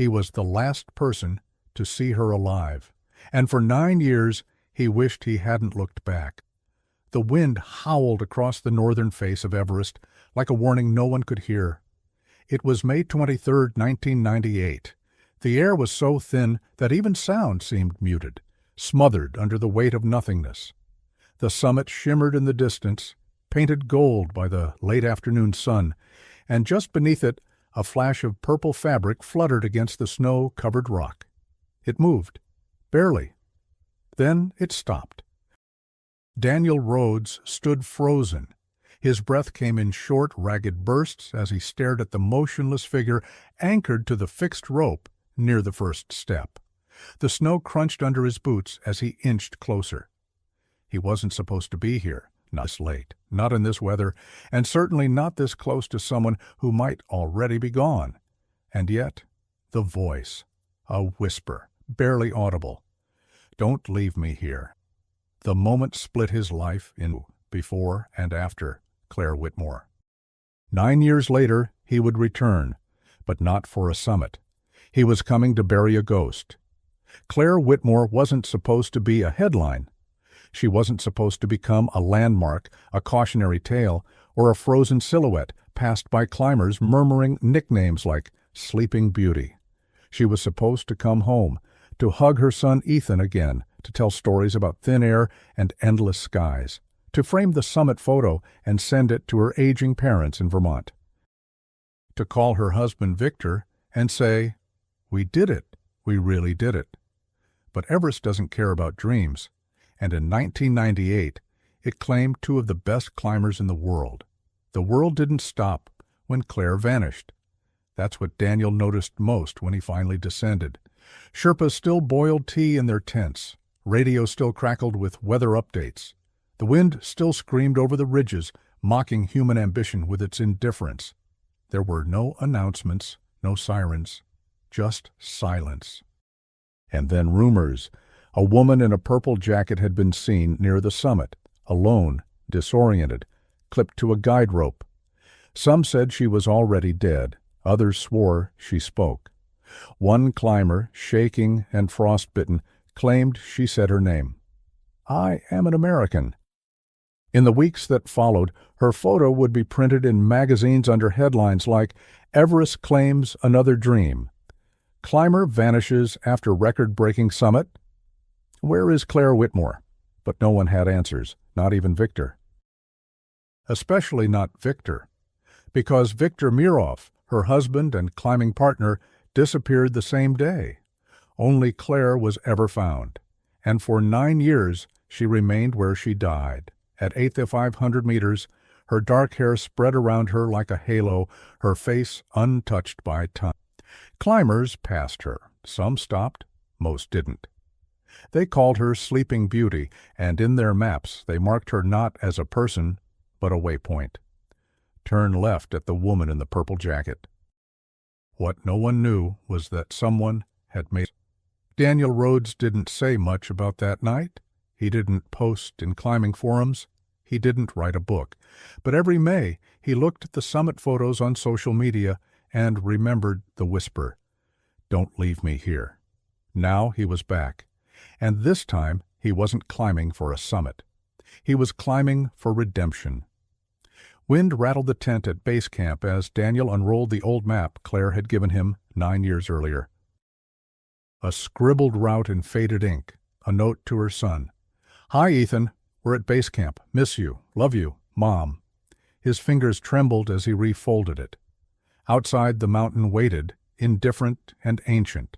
He was the last person to see her alive, and for 9 years he wished he hadn't looked back. The wind howled across the northern face of Everest like a warning no one could hear. It was May 23, 1998. The air was so thin that even sound seemed muted, smothered under the weight of nothingness. The summit shimmered in the distance, painted gold by the late afternoon sun, and just beneath it a flash of purple fabric fluttered against the snow-covered rock. It moved, barely. Then it stopped. Daniel Rhodes stood frozen. His breath came in short, ragged bursts as he stared at the motionless figure anchored to the fixed rope near the first step. The snow crunched under his boots as he inched closer. He wasn't supposed to be here, not this late, not in this weather, and certainly not this close to someone who might already be gone. And yet, the voice, a whisper, barely audible. "Don't leave me here." The moment split his life in before and after Claire Whitmore. 9 years later, he would return, but not for a summit. He was coming to bury a ghost. Claire Whitmore wasn't supposed to be a headline. She wasn't supposed to become a landmark, a cautionary tale, or a frozen silhouette passed by climbers murmuring nicknames like Sleeping Beauty. She was supposed to come home, to hug her son Ethan again, to tell stories about thin air and endless skies, to frame the summit photo and send it to her aging parents in Vermont, to call her husband Victor and say, "We did it, we really did it." But Everest doesn't care about dreams, and in 1998 it claimed 2 of the best climbers in the world. The world didn't stop when Claire vanished. That's what Daniel noticed most when he finally descended. Sherpas still boiled tea in their tents. Radio still crackled with weather updates. The wind still screamed over the ridges, mocking human ambition with its indifference. There were no announcements, no sirens, just silence. And then rumors. A woman in a purple jacket had been seen near the summit, alone, disoriented, clipped to a guide rope. Some said she was already dead. Others swore she spoke. One climber, shaking and frostbitten, claimed she said her name. "I am an American." In the weeks that followed, her photo would be printed in magazines under headlines like "Everest Claims Another Dream." "Climber Vanishes After Record-Breaking Summit." Where is Claire Whitmore? But no one had answers, not even Victor. Especially not Victor, because Victor Mirov, her husband and climbing partner, disappeared the same day. Only Claire was ever found, and for 9 years she remained where she died, at 8,500 meters, her dark hair spread around her like a halo, her face untouched by time. Climbers passed her. Some stopped, most didn't. They called her Sleeping Beauty, and in their maps they marked her not as a person, but a waypoint. Turn left at the woman in the purple jacket. What no one knew was that someone had made. Daniel Rhodes didn't say much about that night. He didn't post in climbing forums. He didn't write a book. But every May, he looked at the summit photos on social media and remembered the whisper, "Don't leave me here." Now he was back. And this time, he wasn't climbing for a summit. He was climbing for redemption. Wind rattled the tent at base camp as Daniel unrolled the old map Claire had given him 9 years earlier. A scribbled route in faded ink, a note to her son. "Hi, Ethan. We're at base camp. Miss you. Love you. Mom." His fingers trembled as he refolded it. Outside, the mountain waited, indifferent and ancient.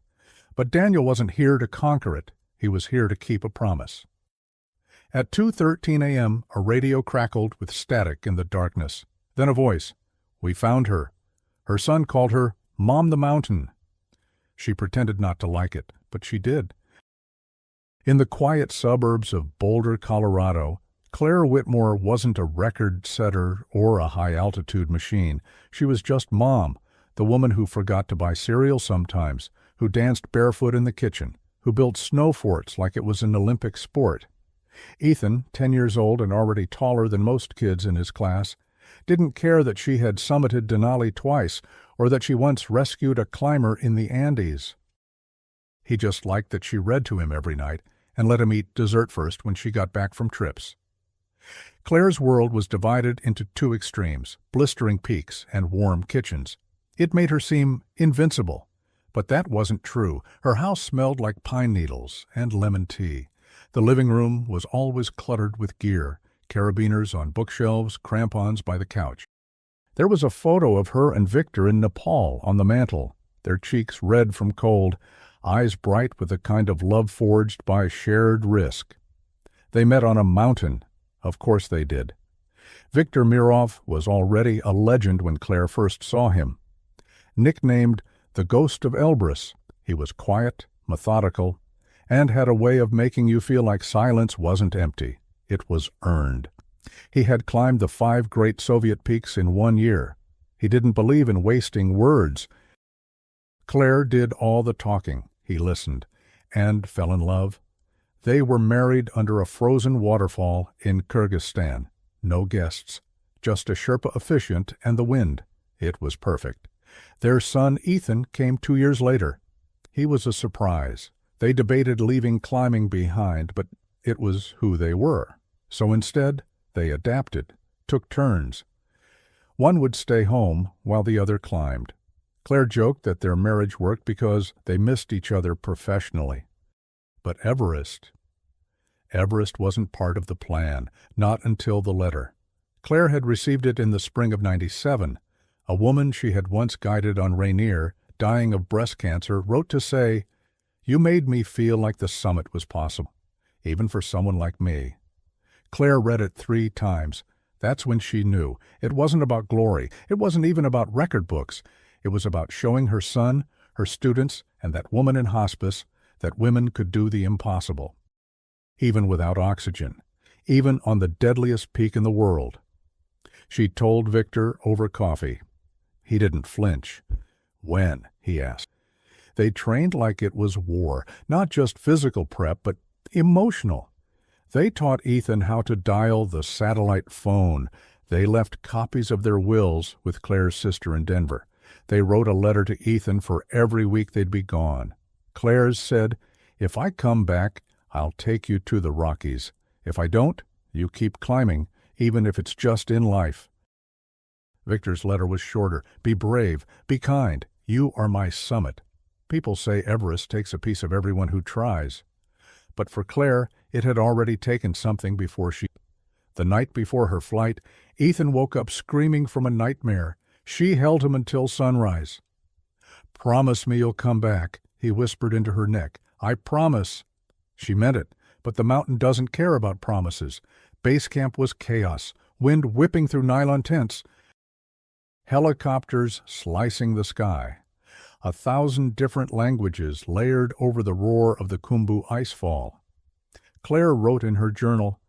But Daniel wasn't here to conquer it. He was here to keep a promise. At 2:13 a.m., a radio crackled with static in the darkness. Then a voice. "We found her." Her son called her Mom the Mountain. She pretended not to like it, but she did. In the quiet suburbs of Boulder, Colorado, Claire Whitmore wasn't a record setter or a high-altitude machine. She was just Mom, the woman who forgot to buy cereal sometimes, who danced barefoot in the kitchen, who built snow forts like it was an Olympic sport. Ethan, 10 years old and already taller than most kids in his class, didn't care that she had summited Denali twice or that she once rescued a climber in the Andes. He just liked that she read to him every night and let him eat dessert first when she got back from trips. Claire's world was divided into two extremes, blistering peaks and warm kitchens. It made her seem invincible. But that wasn't true. Her house smelled like pine needles and lemon tea. The living room was always cluttered with gear, carabiners on bookshelves, crampons by the couch. There was a photo of her and Victor in Nepal on the mantel, their cheeks red from cold, eyes bright with the kind of love forged by shared risk. They met on a mountain. Of course they did. Victor Mirov was already a legend when Claire first saw him. Nicknamed the Ghost of Elbrus, he was quiet, methodical, and had a way of making you feel like silence wasn't empty. It was earned. He had climbed the 5 great Soviet peaks in 1 year. He didn't believe in wasting words. Claire did all the talking. He listened, and fell in love. They were married under a frozen waterfall in Kyrgyzstan. No guests, just a Sherpa officiant and the wind. It was perfect. Their son Ethan came 2 years later. He was a surprise. They debated leaving climbing behind, but it was who they were. So instead, they adapted, took turns. One would stay home while the other climbed. Claire joked that their marriage worked because they missed each other professionally. But Everest wasn't part of the plan, not until the letter. Claire had received it in the spring of '97. A woman she had once guided on Rainier, dying of breast cancer, wrote to say, "You made me feel like the summit was possible, even for someone like me." Claire read it 3 times. That's when she knew. It wasn't about glory. It wasn't even about record books. It was about showing her son, her students, and that woman in hospice that women could do the impossible. Even without oxygen. Even on the deadliest peak in the world. She told Victor over coffee. He didn't flinch. "When?" he asked. They trained like it was war, not just physical prep, but emotional. They taught Ethan how to dial the satellite phone. They left copies of their wills with Claire's sister in Denver. They wrote a letter to Ethan for every week they'd be gone. Claire's said, "If I come back, I'll take you to the Rockies. If I don't, you keep climbing, even if it's just in life." Victor's letter was shorter. "Be brave. Be kind. You are my summit." People say Everest takes a piece of everyone who tries. But for Claire, it had already taken something before she... The night before her flight, Ethan woke up screaming from a nightmare. She held him until sunrise. "Promise me you'll come back," he whispered into her neck. "I promise." She meant it, but the mountain doesn't care about promises. Base camp was chaos, wind whipping through nylon tents, helicopters slicing the sky. 1,000 different languages layered over the roar of the Khumbu icefall. Claire wrote in her journal,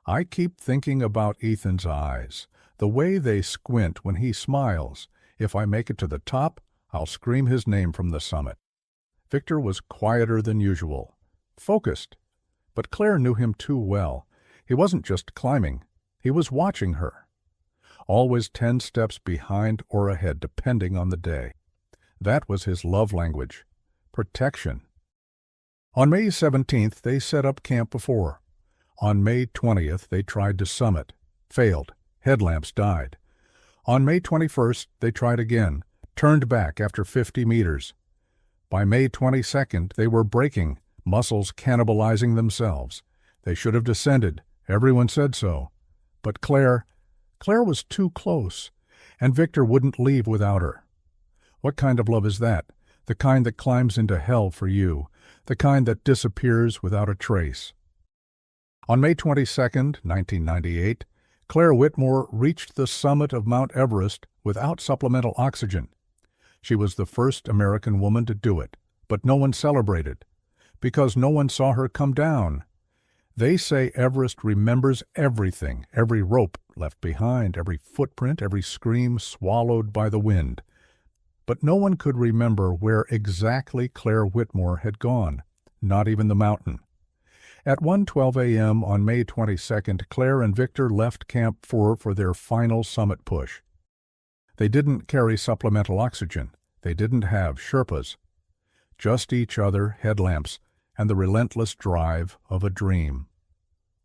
"I keep thinking about Ethan's eyes, the way they squint when he smiles. If I make it to the top, I'll scream his name from the summit." Victor was quieter than usual, focused, but Claire knew him too well. He wasn't just climbing, he was watching her. Always 10 steps behind or ahead, depending on the day. That was his love language. Protection. On May 17th, they set up Camp Before. On May 20th, they tried to summit. Failed. Headlamps died. On May 21st, they tried again. Turned back after 50 meters. By May 22nd, they were breaking, muscles cannibalizing themselves. They should have descended. Everyone said so. But Claire was too close, and Victor wouldn't leave without her. What kind of love is that? The kind that climbs into hell for you. The kind that disappears without a trace. On May 22nd, 1998, Claire Whitmore reached the summit of Mount Everest without supplemental oxygen. She was the first American woman to do it, but no one celebrated, because no one saw her come down. They say Everest remembers everything, every rope left behind, every footprint, every scream swallowed by the wind. But no one could remember where exactly Claire Whitmore had gone, not even the mountain. At 1:12 a.m. on May 22nd, Claire and Victor left Camp 4 for their final summit push. They didn't carry supplemental oxygen. They didn't have Sherpas. Just each other, headlamps, and the relentless drive of a dream.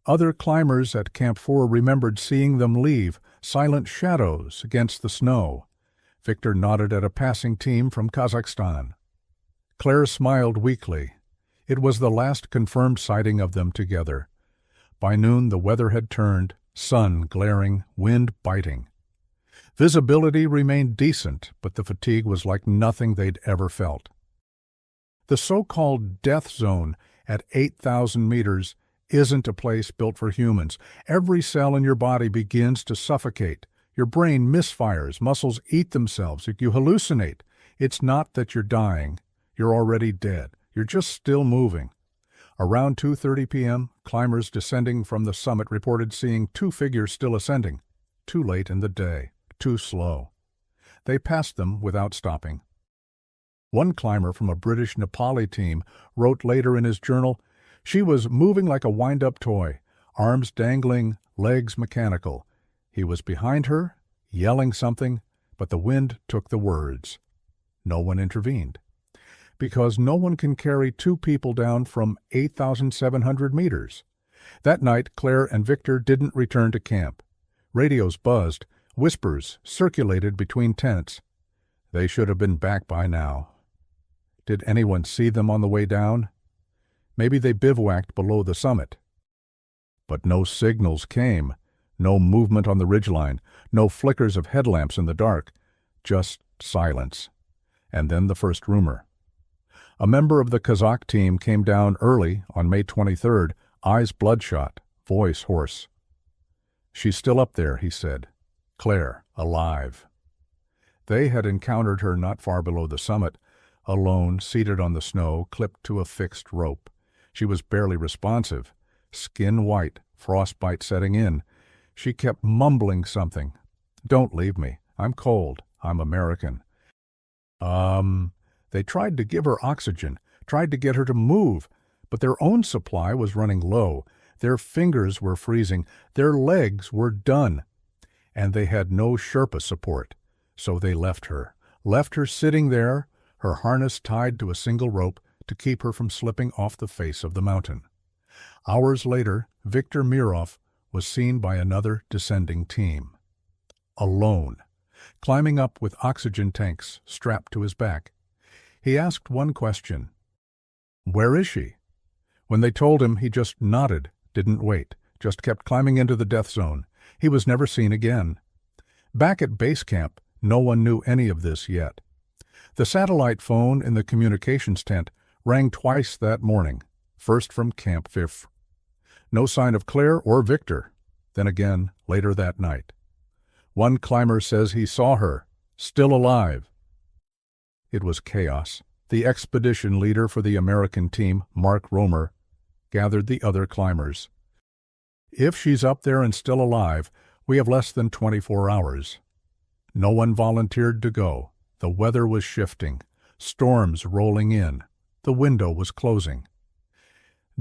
Other climbers at Camp 4 remembered seeing them leave, silent shadows against the snow. Victor nodded at a passing team from Kazakhstan. Claire smiled weakly. It was the last confirmed sighting of them together. By noon the weather had turned, sun glaring, wind biting. Visibility remained decent, but the fatigue was like nothing they'd ever felt. The so-called death zone at 8,000 meters isn't a place built for humans. Every cell in your body begins to suffocate. Your brain misfires, muscles eat themselves, you hallucinate. It's not that you're dying. You're already dead. You're just still moving. Around 2:30 p.m., climbers descending from the summit reported seeing two figures still ascending. Too late in the day. Too slow. They passed them without stopping. One climber from a British Nepali team wrote later in his journal, "She was moving like a wind-up toy, arms dangling, legs mechanical. He was behind her, yelling something, but the wind took the words." No one intervened. Because no one can carry two people down from 8,700 meters. That night, Claire and Victor didn't return to camp. Radios buzzed, whispers circulated between tents. They should have been back by now. Did anyone see them on the way down? Maybe they bivouacked below the summit. But no signals came, no movement on the ridgeline, no flickers of headlamps in the dark, just silence. And then the first rumor. A member of the Kazakh team came down early on May 23rd, eyes bloodshot, voice hoarse. "She's still up there," he said. "Claire, alive." They had encountered her not far below the summit, alone, seated on the snow, clipped to a fixed rope. She was barely responsive, skin white, frostbite setting in. She kept mumbling something. "Don't leave me. I'm cold. I'm American." They tried to give her oxygen, tried to get her to move, but their own supply was running low. Their fingers were freezing. Their legs were done. And they had no Sherpa support. So they left her sitting there, her harness tied to a single rope to keep her from slipping off the face of the mountain. Hours later, Viktor Mirov was seen by another descending team. Alone, climbing up with oxygen tanks strapped to his back. He asked one question. "Where is she?" When they told him, he just nodded, didn't wait, just kept climbing into the death zone. He was never seen again. Back at base camp, no one knew any of this yet. The satellite phone in the communications tent rang twice that morning, first from Camp 5. No sign of Claire or Victor. Then again, later that night. One climber says he saw her, still alive. It was chaos. The expedition leader for the American team, Mark Romer, gathered the other climbers. "If she's up there and still alive, we have less than 24 hours." No one volunteered to go. The weather was shifting, storms rolling in. The window was closing.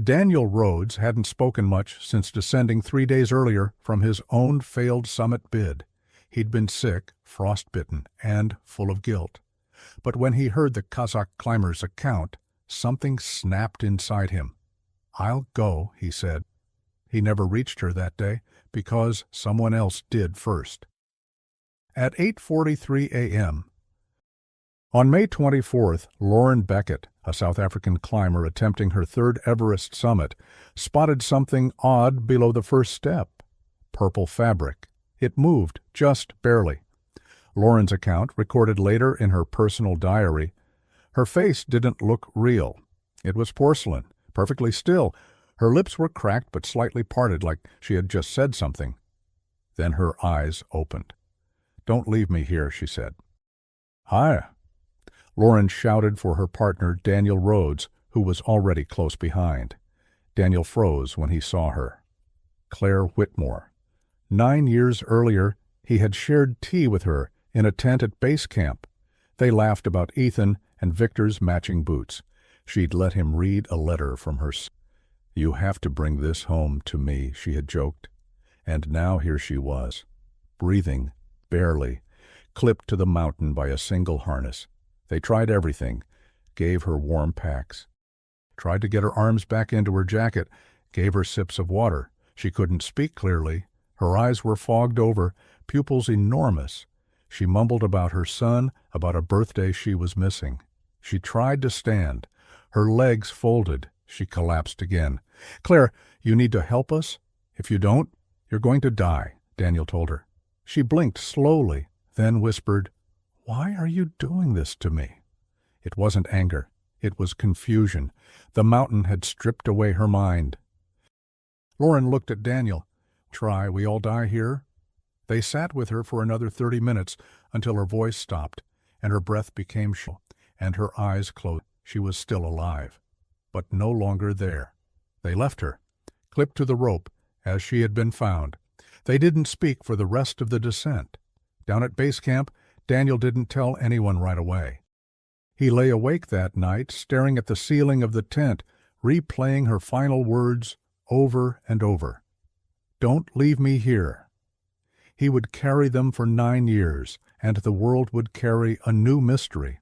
Daniel Rhodes hadn't spoken much since descending 3 days earlier from his own failed summit bid. He'd been sick, frostbitten, and full of guilt. But when he heard the Kazakh climber's account, something snapped inside him. "I'll go," he said. He never reached her that day because someone else did first. At 8:43 a.m., on May 24th, Lauren Beckett, a South African climber attempting her third Everest summit, spotted something odd below the first step. Purple fabric. It moved, just barely. Lauren's account, recorded later in her personal diary, her face didn't look real. It was porcelain, perfectly still. Her lips were cracked but slightly parted like she had just said something. Then her eyes opened. "Don't leave me here," she said. "Hi." Lauren shouted for her partner, Daniel Rhodes, who was already close behind. Daniel froze when he saw her. Claire Whitmore. 9 years earlier, he had shared tea with her in a tent at base camp. They laughed about Ethan and Victor's matching boots. She'd let him read a letter from her. "You have to bring this home to me," she had joked. And now here she was, breathing, barely, clipped to the mountain by a single harness. They tried everything, gave her warm packs. Tried to get her arms back into her jacket, gave her sips of water. She couldn't speak clearly. Her eyes were fogged over, pupils enormous. She mumbled about her son, about a birthday she was missing. She tried to stand. Her legs folded. She collapsed again. "Claire, you need to help us. If you don't, you're going to die," Daniel told her. She blinked slowly, then whispered, "Why are you doing this to me?" It wasn't anger. It was confusion. The mountain had stripped away her mind. Lauren looked at Daniel. "Try, we all die here?" They sat with her for another 30 minutes until her voice stopped, and her breath became shallow, and her eyes closed. She was still alive, but no longer there. They left her, clipped to the rope, as she had been found. They didn't speak for the rest of the descent. Down at base camp, Daniel didn't tell anyone right away. He lay awake that night, staring at the ceiling of the tent, replaying her final words over and over. "Don't leave me here." He would carry them for 9 years, and the world would carry a new mystery.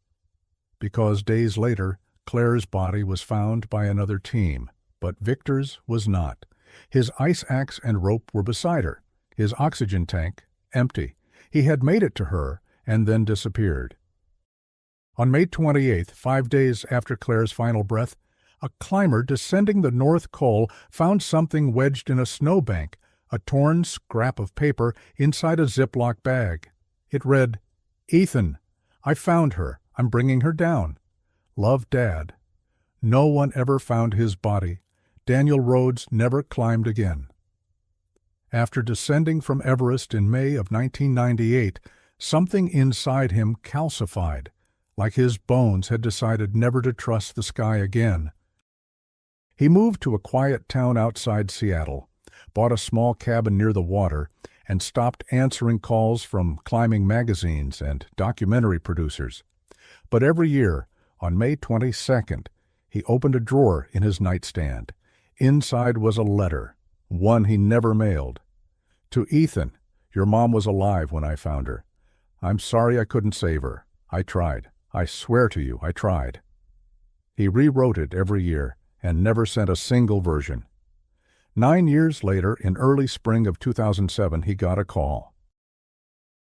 Because days later, Claire's body was found by another team, but Victor's was not. His ice axe and rope were beside her, his oxygen tank empty. He had made it to her and then disappeared. On May 28th, 5 days after Claire's final breath, a climber descending the North Col found something wedged in a snowbank, a torn scrap of paper inside a Ziploc bag. It read, "Ethan, I found her. I'm bringing her down. Love, Dad." No one ever found his body. Daniel Rhodes never climbed again. After descending from Everest in May of 1998, something inside him calcified, like his bones had decided never to trust the sky again. He moved to a quiet town outside Seattle, bought a small cabin near the water, and stopped answering calls from climbing magazines and documentary producers. But every year, on May 22nd, he opened a drawer in his nightstand. Inside was a letter, one he never mailed. "To Ethan, your mom was alive when I found her. I'm sorry I couldn't save her. I tried. I swear to you, I tried." He rewrote it every year and never sent a single version. 9 years later, in early spring of 2007, he got a call.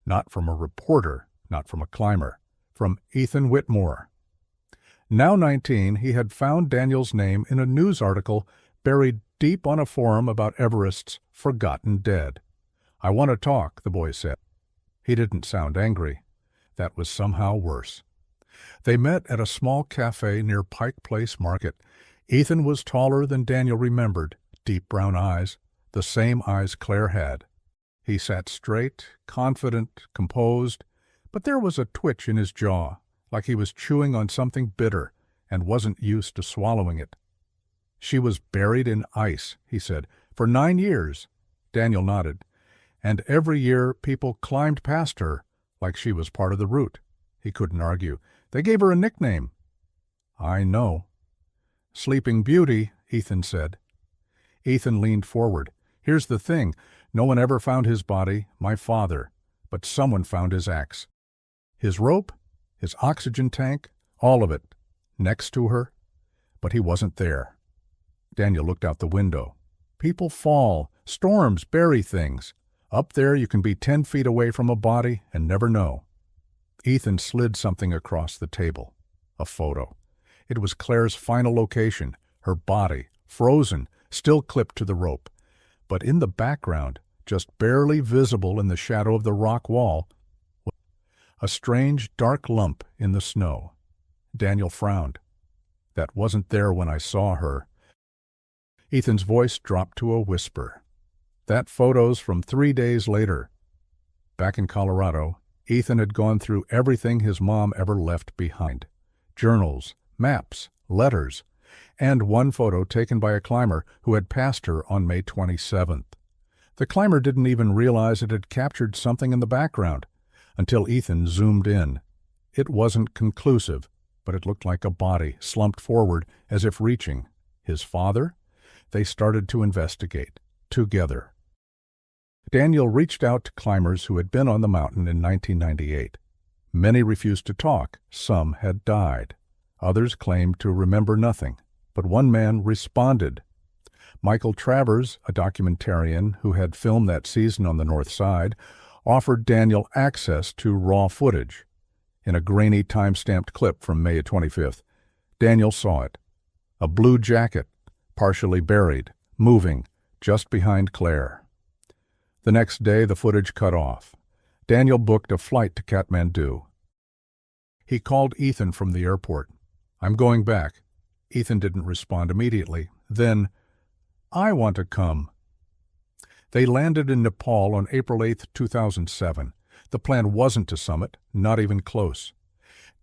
Not from a reporter, not from a climber, from Ethan Whitmore. Now 19, he had found Daniel's name in a news article buried deep on a forum about Everest's forgotten dead. "I want to talk," the boy said. He didn't sound angry. That was somehow worse. They met at a small cafe near Pike Place Market. Ethan was taller than Daniel remembered, deep brown eyes, the same eyes Claire had. He sat straight, confident, composed, but there was a twitch in his jaw, like he was chewing on something bitter and wasn't used to swallowing it. "She was buried in ice," he said, "for 9 years." Daniel nodded. "And every year people climbed past her like she was part of the route." He couldn't argue. "They gave her a nickname." "I know." "Sleeping Beauty," Ethan said. Ethan leaned forward. "Here's the thing. No one ever found his body, my father, but someone found his axe. His rope, his oxygen tank, all of it, next to her, but he wasn't there." Daniel looked out the window. "People fall. Storms bury things. Up there you can be 10 feet away from a body and never know." Ethan slid something across the table. A photo. It was Claire's final location, her body, frozen, still clipped to the rope. But in the background, just barely visible in the shadow of the rock wall, a strange dark lump in the snow. Daniel frowned. "That wasn't there when I saw her." Ethan's voice dropped to a whisper. "That photo's from 3 days later." Back in Colorado, Ethan had gone through everything his mom ever left behind. Journals, maps, letters, and one photo taken by a climber who had passed her on May 27th. The climber didn't even realize it had captured something in the background until Ethan zoomed in. It wasn't conclusive, but it looked like a body slumped forward as if reaching. His father? They started to investigate, together. Daniel reached out to climbers who had been on the mountain in 1998. Many refused to talk. Some had died. Others claimed to remember nothing. But one man responded. Michael Travers, a documentarian who had filmed that season on the north side, offered Daniel access to raw footage. In a grainy time-stamped clip from May 25th, Daniel saw it. A blue jacket, partially buried, moving, just behind Claire. The next day, the footage cut off. Daniel booked a flight to Kathmandu. He called Ethan from the airport. "I'm going back." Ethan didn't respond immediately. Then, "I want to come." They landed in Nepal on April 8, 2007. The plan wasn't to summit, not even close.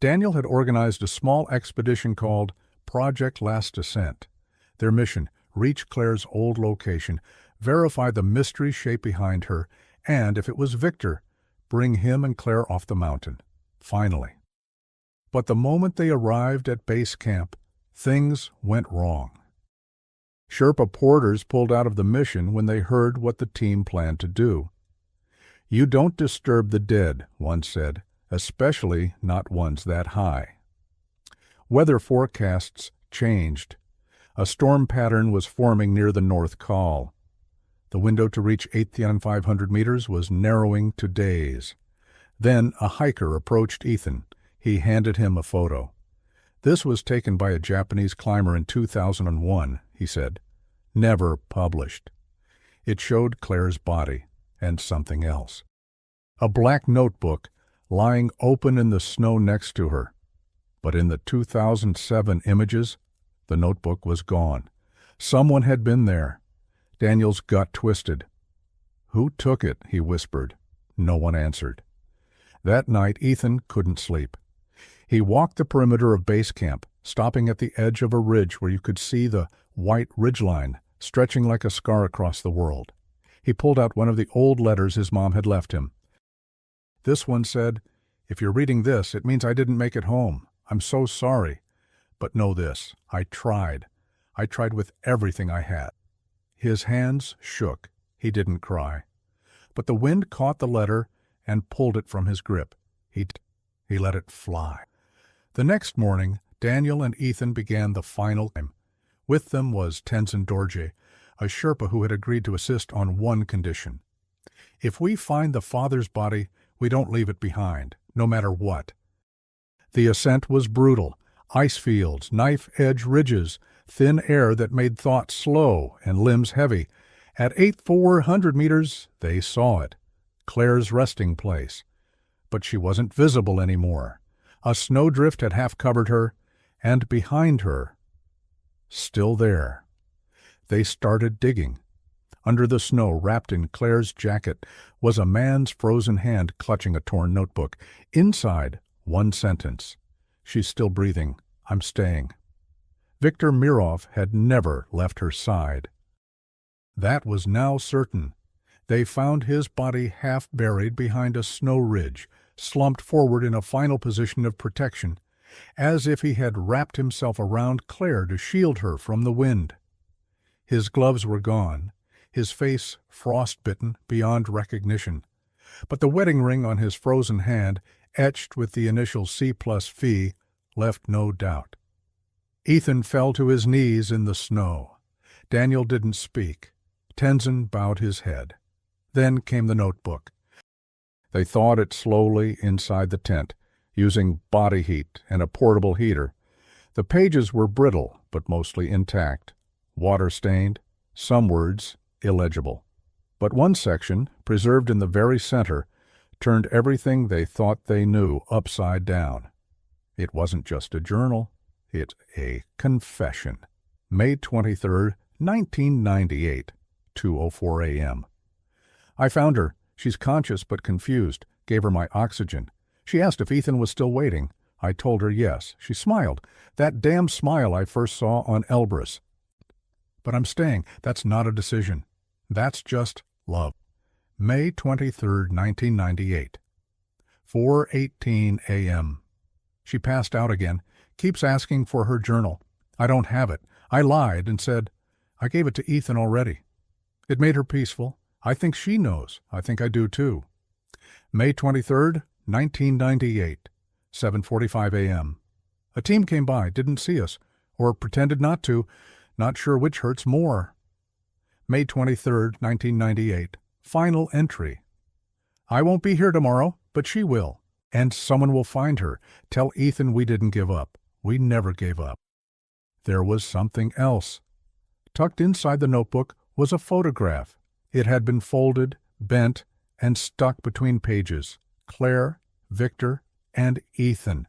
Daniel had organized a small expedition called Project Last Descent. Their mission, reach Claire's old location, verify the mystery shape behind her, and, if it was Victor, bring him and Claire off the mountain. Finally. But the moment they arrived at base camp, things went wrong. Sherpa porters pulled out of the mission when they heard what the team planned to do. "You don't disturb the dead," one said, "especially not ones that high." Weather forecasts changed. A storm pattern was forming near the North Col. The window to reach 8,500 meters was narrowing to days. Then a hiker approached Ethan. He handed him a photo. "This was taken by a Japanese climber in 2001, he said. "Never published." It showed Claire's body and something else. A black notebook lying open in the snow next to her. But in the 2007 images, the notebook was gone. Someone had been there. Daniel's gut twisted. "Who took it?" he whispered. No one answered. That night, Ethan couldn't sleep. He walked the perimeter of base camp, stopping at the edge of a ridge where you could see the white ridgeline stretching like a scar across the world. He pulled out one of the old letters his mom had left him. This one said, "If you're reading this, it means I didn't make it home. I'm so sorry. But know this, I tried. I tried with everything I had." His hands shook. He didn't cry. But the wind caught the letter and pulled it from his grip. He let it fly. The next morning, Daniel and Ethan began the final climb. With them was Tenzin Dorje, a Sherpa who had agreed to assist on one condition. "If we find the father's body, we don't leave it behind, no matter what." The ascent was brutal. Ice fields, knife-edge ridges, thin air that made thought slow and limbs heavy. At 8,400 meters, they saw it. Claire's resting place. But she wasn't visible anymore. A snowdrift had half covered her, and behind her, still there. They started digging. Under the snow, wrapped in Claire's jacket, was a man's frozen hand clutching a torn notebook. Inside, one sentence. "She's still breathing. I'm staying." Viktor Mirov had never left her side. That was now certain. They found his body half buried behind a snow ridge, slumped forward in a final position of protection, as if he had wrapped himself around Claire to shield her from the wind. His gloves were gone, his face frostbitten beyond recognition, but the wedding ring on his frozen hand, etched with the initial C+V, left no doubt. Ethan fell to his knees in the snow. Daniel didn't speak. Tenzin bowed his head. Then came the notebook. They thawed it slowly inside the tent, using body heat and a portable heater. The pages were brittle, but mostly intact, water-stained, some words illegible. But one section, preserved in the very center, turned everything they thought they knew upside down. It wasn't just a journal, it's a confession. May 23, 1998, 2:04 a.m. "I found her. She's conscious but confused. Gave her my oxygen. She asked if Ethan was still waiting. I told her yes. She smiled. That damn smile I first saw on Elbrus. But I'm staying. That's not a decision. That's just love." May 23, 1998, 4:18 a.m. She passed out again. Keeps asking for her journal. I don't have it. I lied and said, I gave it to Ethan already. It made her peaceful. I think she knows. I think I do too. May 23rd, 1998, 7:45 a.m. A team came by, didn't see us, or pretended not to, not sure which hurts more. May 23rd, 1998, final entry. I won't be here tomorrow, but she will, and someone will find her. Tell Ethan we didn't give up. We never gave up. There was something else. Tucked inside the notebook was a photograph. It had been folded, bent, and stuck between pages. Claire, Victor, and Ethan.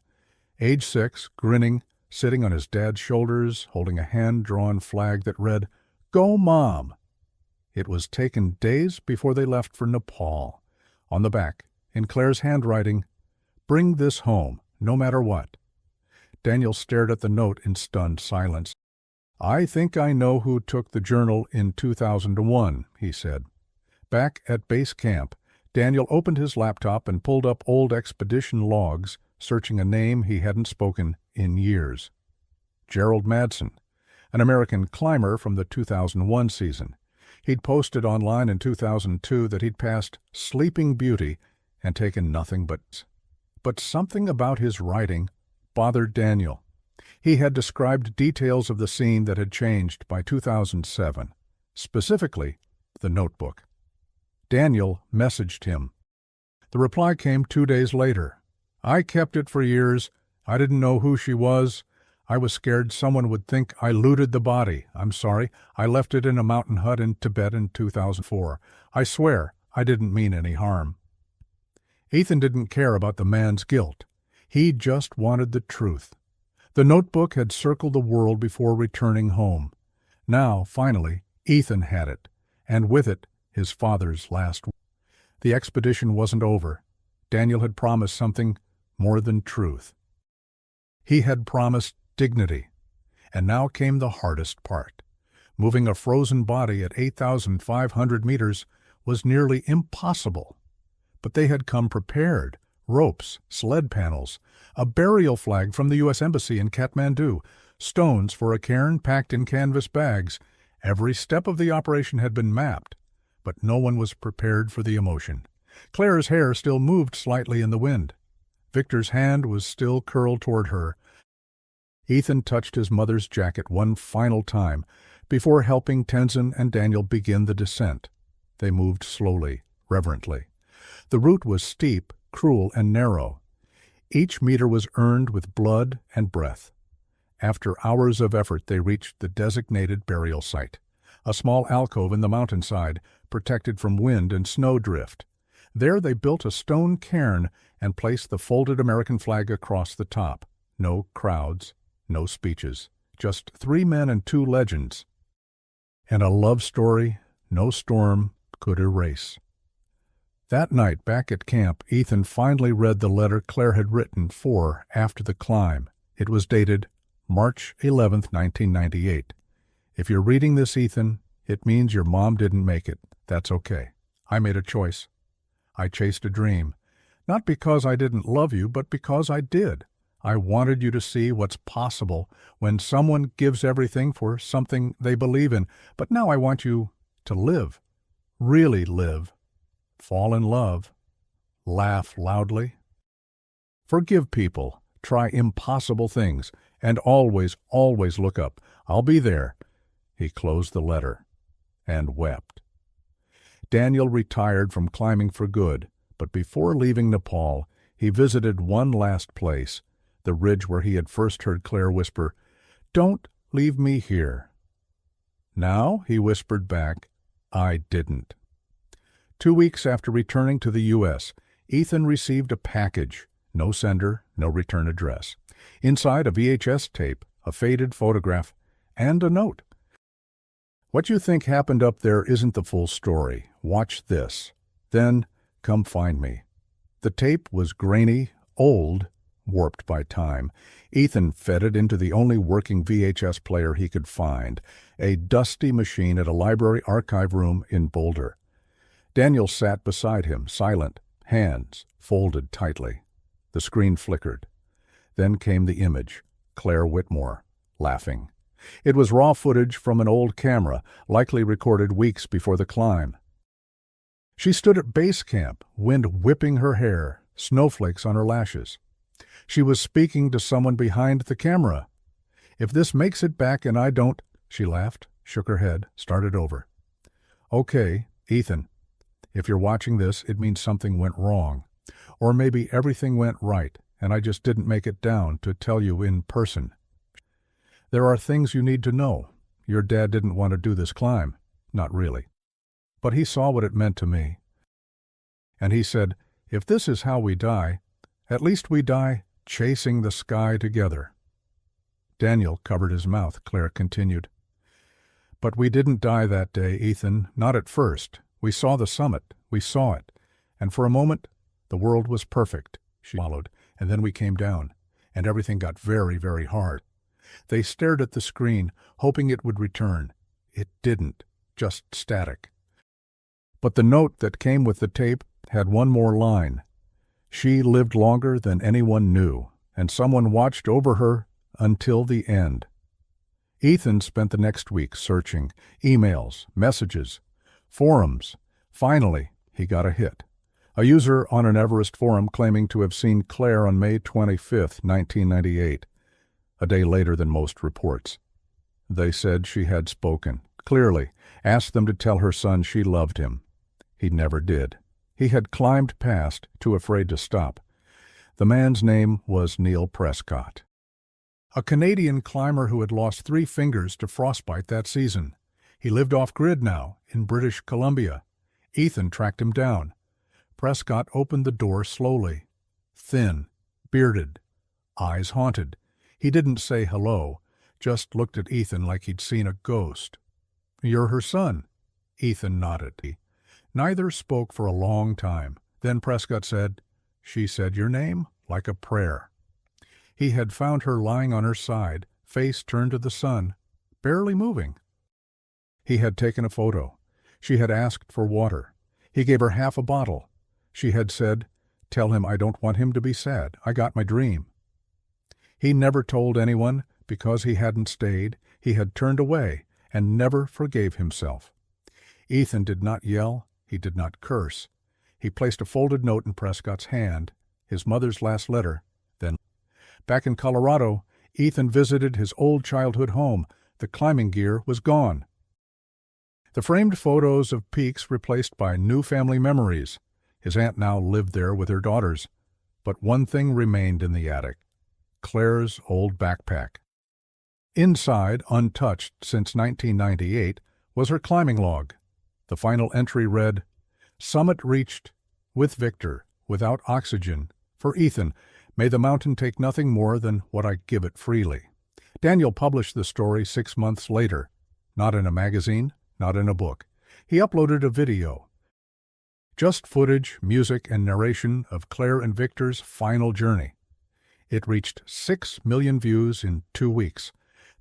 Age 6, grinning, sitting on his dad's shoulders, holding a hand-drawn flag that read, "Go Mom." It was taken days before they left for Nepal. On the back, in Claire's handwriting, "Bring this home, no matter what." Daniel stared at the note in stunned silence. "I think I know who took the journal in 2001, he said. Back at base camp, Daniel opened his laptop and pulled up old expedition logs, searching a name he hadn't spoken in years. Gerald Madsen, an American climber from the 2001 season. He'd posted online in 2002 that he'd passed Sleeping Beauty and taken nothing but something about his writing bothered Daniel. He had described details of the scene that had changed by 2007, specifically the notebook. Daniel messaged him. The reply came 2 days later. "I kept it for years. I didn't know who she was. I was scared someone would think I looted the body. I'm sorry. I left it in a mountain hut in Tibet in 2004. I swear I didn't mean any harm." Ethan didn't care about the man's guilt. He just wanted the truth. The notebook had circled the world before returning home. Now, finally, Ethan had it, and with it, his father's last word. The expedition wasn't over. Daniel had promised something more than truth. He had promised dignity. And now came the hardest part. Moving a frozen body at 8,500 meters was nearly impossible. But they had come prepared. Ropes, sled panels, a burial flag from the U.S. Embassy in Kathmandu, stones for a cairn packed in canvas bags. Every step of the operation had been mapped, but no one was prepared for the emotion. Claire's hair still moved slightly in the wind. Victor's hand was still curled toward her. Ethan touched his mother's jacket one final time before helping Tenzin and Daniel begin the descent. They moved slowly, reverently. The route was steep, cruel, and narrow. Each meter was earned with blood and breath. After hours of effort, they reached the designated burial site, a small alcove in the mountainside, protected from wind and snowdrift. There they built a stone cairn and placed the folded American flag across the top. No crowds, no speeches, just 3 men and 2 legends. And a love story no storm could erase. That night, back at camp, Ethan finally read the letter Claire had written after the climb. It was dated March 11th, 1998. "If you're reading this, Ethan, it means your mom didn't make it. That's okay. I made a choice. I chased a dream. Not because I didn't love you, but because I did. I wanted you to see what's possible when someone gives everything for something they believe in. But now I want you to live. Really live. Fall in love. Laugh loudly. Forgive people. Try impossible things. And always, always look up. I'll be there." He closed the letter and wept. Daniel retired from climbing for good, but before leaving Nepal, he visited one last place, the ridge where he had first heard Claire whisper, "Don't leave me here." Now, he whispered back, "I didn't." 2 weeks after returning to the U.S., Ethan received a package, no sender, no return address. Inside, a VHS tape, a faded photograph, and a note. "What you think happened up there isn't the full story. Watch this. Then come find me." The tape was grainy, old, warped by time. Ethan fed it into the only working VHS player he could find, a dusty machine at a library archive room in Boulder. Daniel sat beside him, silent, hands folded tightly. The screen flickered. Then came the image, Claire Whitmore, laughing. It was raw footage from an old camera, likely recorded weeks before the climb. She stood at base camp, wind whipping her hair, snowflakes on her lashes. She was speaking to someone behind the camera. "If this makes it back and I don't," she laughed, shook her head, started over. "Okay, Ethan, if you're watching this, it means something went wrong. Or maybe everything went right, and I just didn't make it down to tell you in person. There are things you need to know. Your dad didn't want to do this climb. Not really. But he saw what it meant to me. And he said, if this is how we die, at least we die chasing the sky together." Daniel covered his mouth. Claire continued. "But we didn't die that day, Ethan, not at first. We saw the summit. We saw it. And for a moment, the world was perfect," she swallowed, "and then we came down, and everything got very, very hard." They stared at the screen, hoping it would return. It didn't, just static. But the note that came with the tape had one more line. She lived longer than anyone knew, and someone watched over her until the end. Ethan spent the next week searching, emails, messages, forums. Finally, he got a hit. A user on an Everest forum claiming to have seen Claire on May 25, 1998, a day later than most reports. They said she had spoken, clearly, asked them to tell her son she loved him. He never did. He had climbed past, too afraid to stop. The man's name was Neil Prescott, a Canadian climber who had lost 3 fingers to frostbite that season. He lived off-grid now, in British Columbia. Ethan tracked him down. Prescott opened the door slowly. Thin, bearded, eyes haunted. He didn't say hello, just looked at Ethan like he'd seen a ghost. "You're her son." Ethan nodded. Neither spoke for a long time. Then Prescott said, "She said your name like a prayer." He had found her lying on her side, face turned to the sun, barely moving. He had taken a photo. She had asked for water. He gave her half a bottle. She had said, "Tell him I don't want him to be sad. I got my dream." He never told anyone because he hadn't stayed. He had turned away and never forgave himself. Ethan did not yell. He did not curse. He placed a folded note in Prescott's hand, his mother's last letter, then. Back in Colorado, Ethan visited his old childhood home. The climbing gear was gone. The framed photos of peaks replaced by new family memories. His aunt now lived there with her daughters. But one thing remained in the attic: Claire's old backpack. Inside, untouched since 1998, was her climbing log. The final entry read, "Summit reached, with Victor, without oxygen. For Ethan, may the mountain take nothing more than what I give it freely." Daniel published the story 6 months later. Not in a magazine, not in a book. He uploaded a video. Just footage, music, and narration of Claire and Victor's final journey. It reached 6 million views in 2 weeks.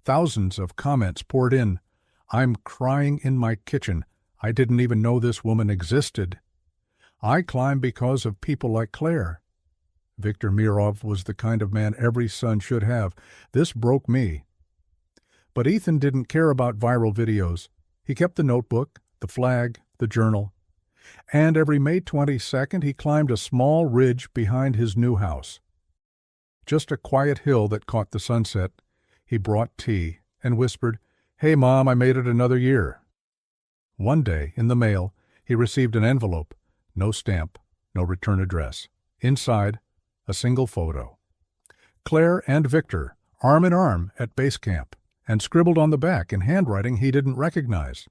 Thousands of comments poured in. "I'm crying in my kitchen. I didn't even know this woman existed. I climb because of people like Claire." Viktor Mirov was the kind of man every son should have. "This broke me." But Ethan didn't care about viral videos. He kept the notebook, the flag, the journal. And every May 22nd, he climbed a small ridge behind his new house. Just a quiet hill that caught the sunset. He brought tea and whispered, "Hey, Mom, I made it another year." One day, in the mail, he received an envelope. No stamp, no return address. Inside, a single photo. Claire and Victor, arm in arm at base camp, and scribbled on the back in handwriting he didn't recognize.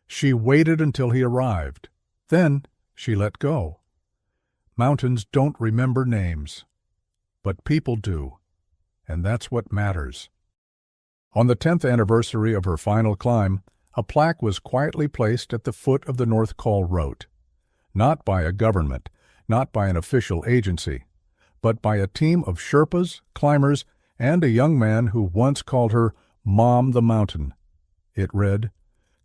She waited until he arrived. Then she let go. Mountains don't remember names, but people do, and that's what matters. On the 10th anniversary of her final climb, a plaque was quietly placed at the foot of the North Col Route. Not by a government, not by an official agency, but by a team of Sherpas, climbers, and a young man who once called her Mom the Mountain. It read,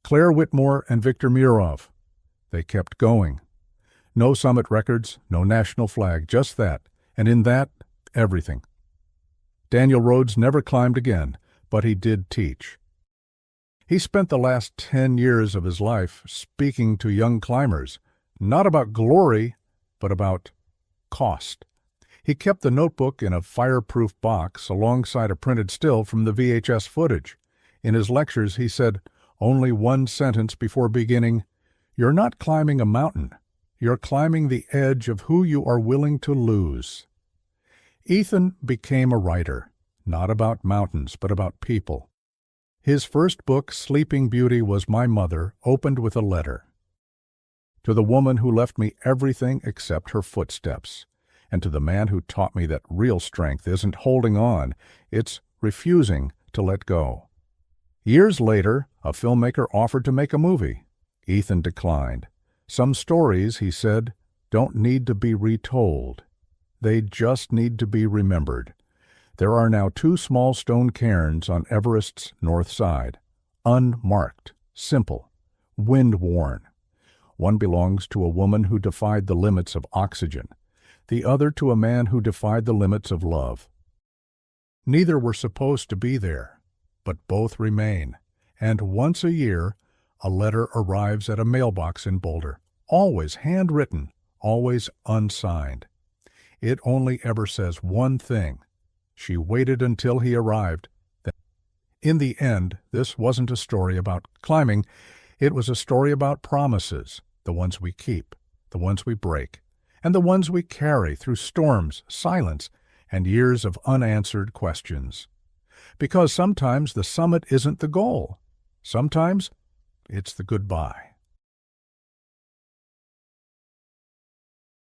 "Claire Whitmore and Viktor Mirov." They kept going. No summit records, no national flag, just that, and in that, everything. Daniel Rhodes never climbed again, but he did teach. He spent the last 10 years of his life speaking to young climbers, Not about glory, but about cost. He kept the notebook in a fireproof box alongside a printed still from the VHS footage. In his lectures, he said only one sentence before beginning, "You're not climbing a mountain. You're climbing the edge of who you are willing to lose." Ethan became a writer, not about mountains, but about people. His first book, Sleeping Beauty Was My Mother, opened with a letter. To the woman who left me everything except her footsteps, and to the man who taught me that real strength isn't holding on, it's refusing to let go. Years later, a filmmaker offered to make a movie. Ethan declined. Some stories, he said, don't need to be retold. They just need to be remembered. There are now 2 small stone cairns on Everest's north side, unmarked, simple, wind-worn. One belongs to a woman who defied the limits of oxygen, the other to a man who defied the limits of love. Neither were supposed to be there, but both remain, and once a year, a letter arrives at a mailbox in Boulder, always handwritten, always unsigned. It only ever says one thing. She waited until he arrived. In the end, this wasn't a story about climbing. It was a story about promises, the ones we keep, the ones we break, and the ones we carry through storms, silence, and years of unanswered questions. Because sometimes the summit isn't the goal. Sometimes it's the goodbye.